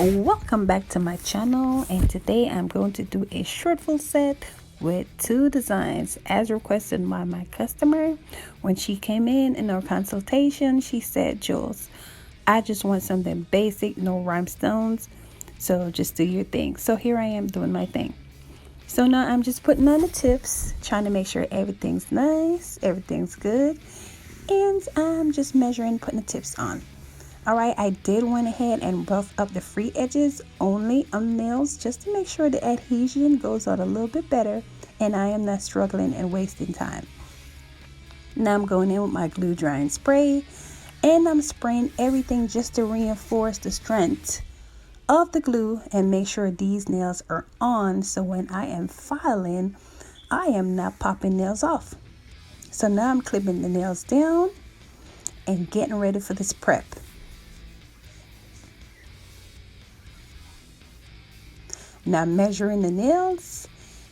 Welcome back to my channel, and today I'm going to do a short full set with 2 designs as requested by my customer. When she came in our consultation, she said, Jules, I just want something basic, no rhinestones, so just do your thing. So here I am doing my thing. So now I'm just putting on the tips, trying to make sure everything's nice, everything's good, and I'm just measuring, putting the tips on. Alright, I did went ahead and rough up the free edges only on nails just to make sure the adhesion goes out a little bit better and I am not struggling and wasting time. Now I'm going in with my glue drying spray and I'm spraying everything just to reinforce the strength of the glue and make sure these nails are on, so when I am filing, I am not popping nails off. So now I'm clipping the nails down and getting ready for this prep. Now measuring the nails,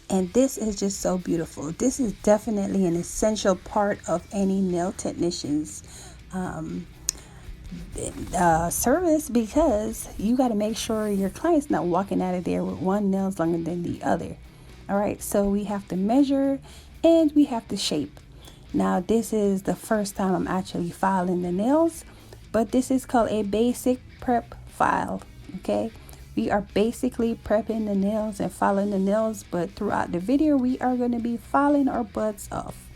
and this is just so beautiful. This is definitely an essential part of any nail technician's service, because you got to make sure your client's not walking out of there with one nail longer than the other. All right, so we have to measure and we have to shape. Now this is the first time I'm actually filing the nails, but this is called a basic prep file. Okay, we are basically prepping the nails and filing the nails, but throughout the video we are going to be filing our butts off.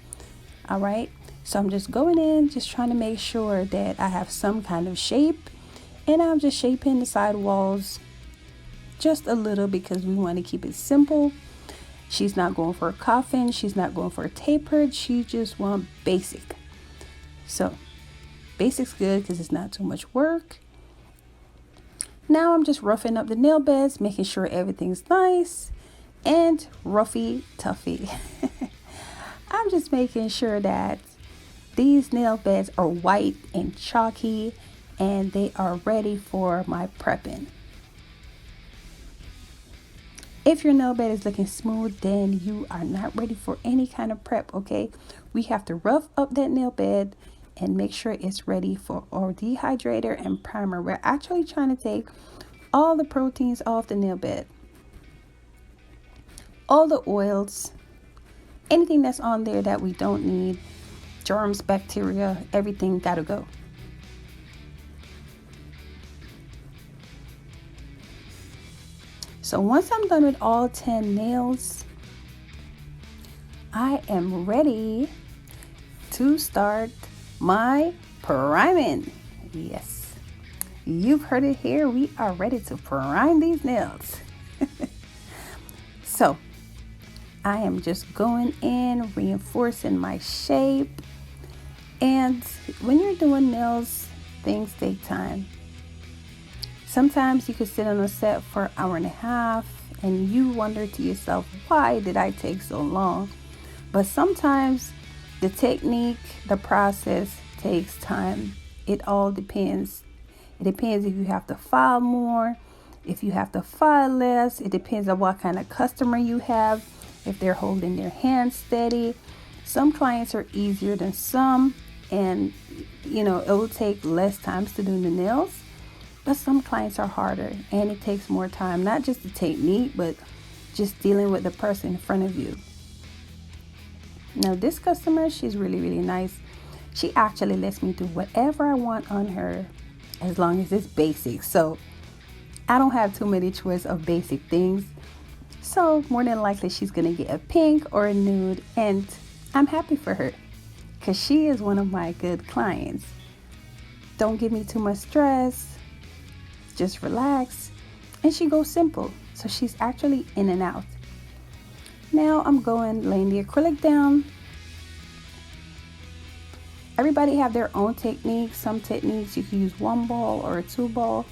All right, so I'm just going in, just trying to make sure that I have some kind of shape, and I'm just shaping the side walls just a little because we want to keep it simple. She's not going for a coffin, she's not going for a tapered, she just wants basic. So basic's good because it's not too much work. Now I'm just roughing up the nail beds, making sure everything's nice and roughy toughy. I'm just making sure that these nail beds are white and chalky and they are ready for my prepping. If your nail bed is looking smooth, then you are not ready for any kind of prep, okay? We have to rough up that nail bed and make sure it's ready for our dehydrator and primer. We're actually trying to take all the proteins off the nail bed, all the oils, anything that's on there that we don't need, germs, bacteria, everything gotta go. So once I'm done with all 10 nails, I am ready to start my priming. Yes, you've heard it here. We are ready to prime these nails. So I am just going in, reinforcing my shape. And when you're doing nails, things take time. Sometimes you could sit on a set for an hour and a half and you wonder to yourself, why did I take so long? But sometimes the technique, the process takes time. It all depends. It depends if you have to file more, if you have to file less. It depends on what kind of customer you have, if they're holding their hands steady. Some clients are easier than some, and it will take less times to do the nails. But some clients are harder and it takes more time, not just the technique, but just dealing with the person in front of you. Now this customer, she's really, really nice. She actually lets me do whatever I want on her as long as it's basic. So I don't have too many choice of basic things. So more than likely she's going to get a pink or a nude, and I'm happy for her because she is one of my good clients. Don't give me too much stress. Just relax, and she goes simple, so she's actually in and out. Now I'm laying the acrylic down. Everybody have their own techniques. Some techniques you can use 1 ball or a 2 ball.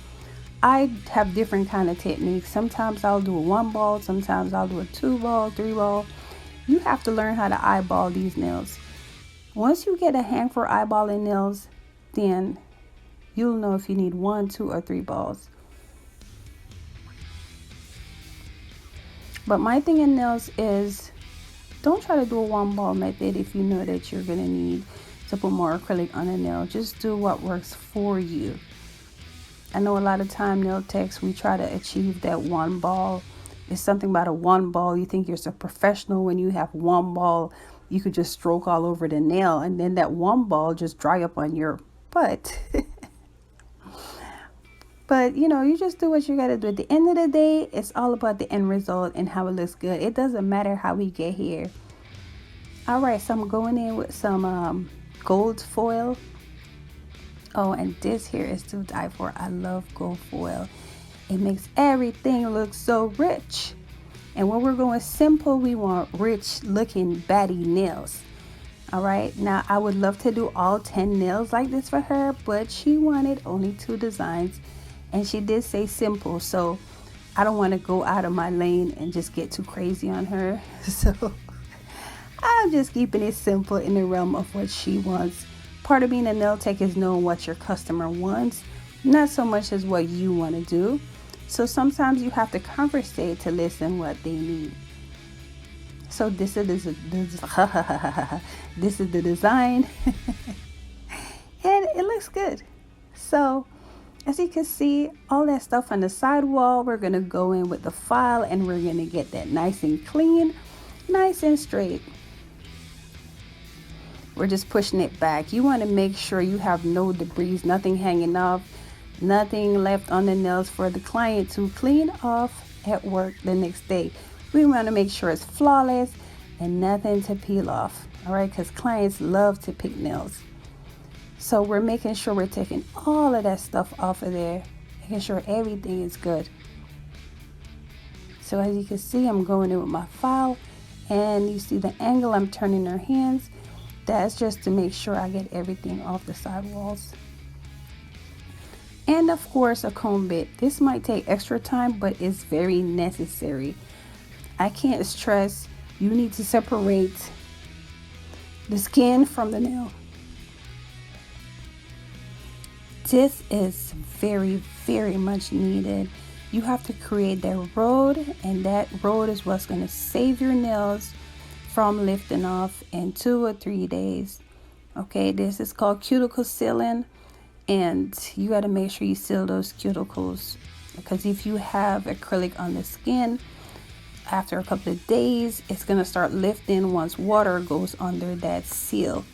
I have different kind of techniques. Sometimes I'll do a 1 ball, sometimes I'll do a 2 ball, 3 ball. You have to learn how to eyeball these nails. Once you get a hang for eyeballing nails, then you'll know if you need 1, 2, or 3 balls. But my thing in nails is, don't try to do a 1 ball method if you know that you're going to need to put more acrylic on a nail. Just do what works for you. I know a lot of time nail techs, we try to achieve that one ball. It's something about a one ball. You think you're so professional when you have one ball. You could just stroke all over the nail and then that one ball just dry up on your butt. But you know, you just do what you gotta do. At the end of the day, it's all about the end result and how it looks good. It doesn't matter how we get here. All right, so I'm going in with some gold foil. Oh, and this here is to die for. I love gold foil. It makes everything look so rich. And when we're going simple, we want rich looking batty nails. All right, now I would love to do all 10 nails like this for her, but she wanted only 2 designs. And she did say simple, so I don't want to go out of my lane and just get too crazy on her. So I'm just keeping it simple in the realm of what she wants. Part of being a nail tech is knowing what your customer wants, not so much as what you want to do. So sometimes you have to conversate to listen what they need. So this is the design. And it looks good. So as you can see, all that stuff on the sidewall, we're going to go in with the file and we're going to get that nice and clean, nice and straight. We're just pushing it back. You want to make sure you have no debris, nothing hanging off, nothing left on the nails for the client to clean off at work the next day. We want to make sure it's flawless and nothing to peel off. All right, because clients love to pick nails. So we're making sure we're taking all of that stuff off of there, making sure everything is good. So as you can see, I'm going in with my file, and you see the angle I'm turning her hands. That's just to make sure I get everything off the sidewalls. And of course, a comb bit. This might take extra time, but it's very necessary. I can't stress, you need to separate the skin from the nail. This is very, very much needed. You have to create that road, and that road is what's going to save your nails from lifting off in 2 or 3 days. Okay, this is called cuticle sealing, and you got to make sure you seal those cuticles, because if you have acrylic on the skin, after a couple of days, it's going to start lifting once water goes under that seal.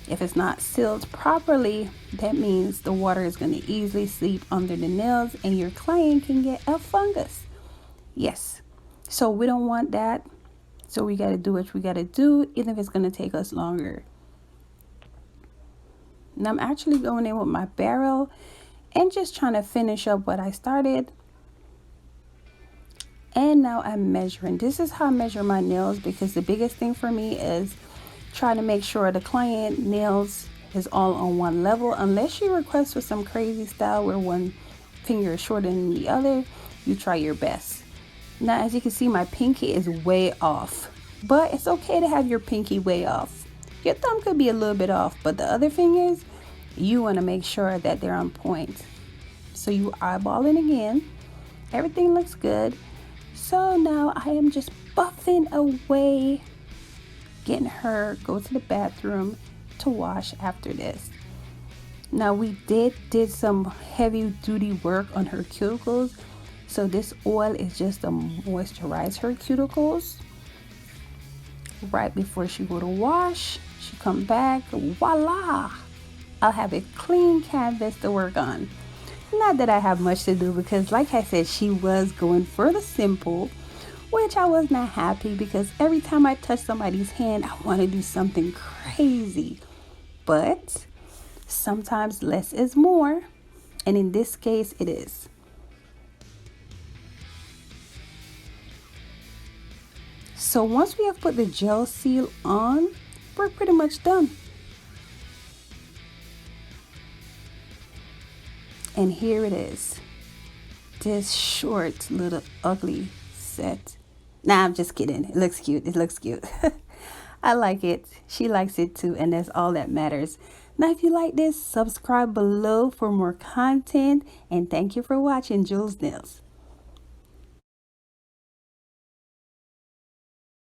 If it's not sealed properly, that means the water is going to easily seep under the nails and your client can get a fungus. Yes, so we don't want that. So we got to do what we got to do, even if it's going to take us longer. Now I'm actually going in with my barrel and just trying to finish up what I started. And now I'm measuring. This is how I measure my nails, because the biggest thing for me is trying to make sure the client nails is all on one level. Unless you request for some crazy style where one finger is shorter than the other, you try your best. Now, as you can see, my pinky is way off, but it's okay to have your pinky way off. Your thumb could be a little bit off, but the other fingers, you want to make sure that they're on point. So you eyeballing again. Everything looks good. So now I am just buffing away, getting her go to the bathroom to wash after this. Now we did some heavy duty work on her cuticles, so this oil is just to moisturize her cuticles right before she go to wash. She come back, voila, I'll have a clean canvas to work on. Not that I have much to do, because like I said, she was going for the simple, which I was not happy, because every time I touch somebody's hand, I want to do something crazy. But sometimes less is more, and in this case it is. So once we have put the gel seal on, we're pretty much done. And here it is, this short little ugly set. Nah, I'm just kidding. It looks cute. It looks cute. I like it. She likes it too, and that's all that matters. Now, if you like this, subscribe below for more content, and thank you for watching Jewels Nails.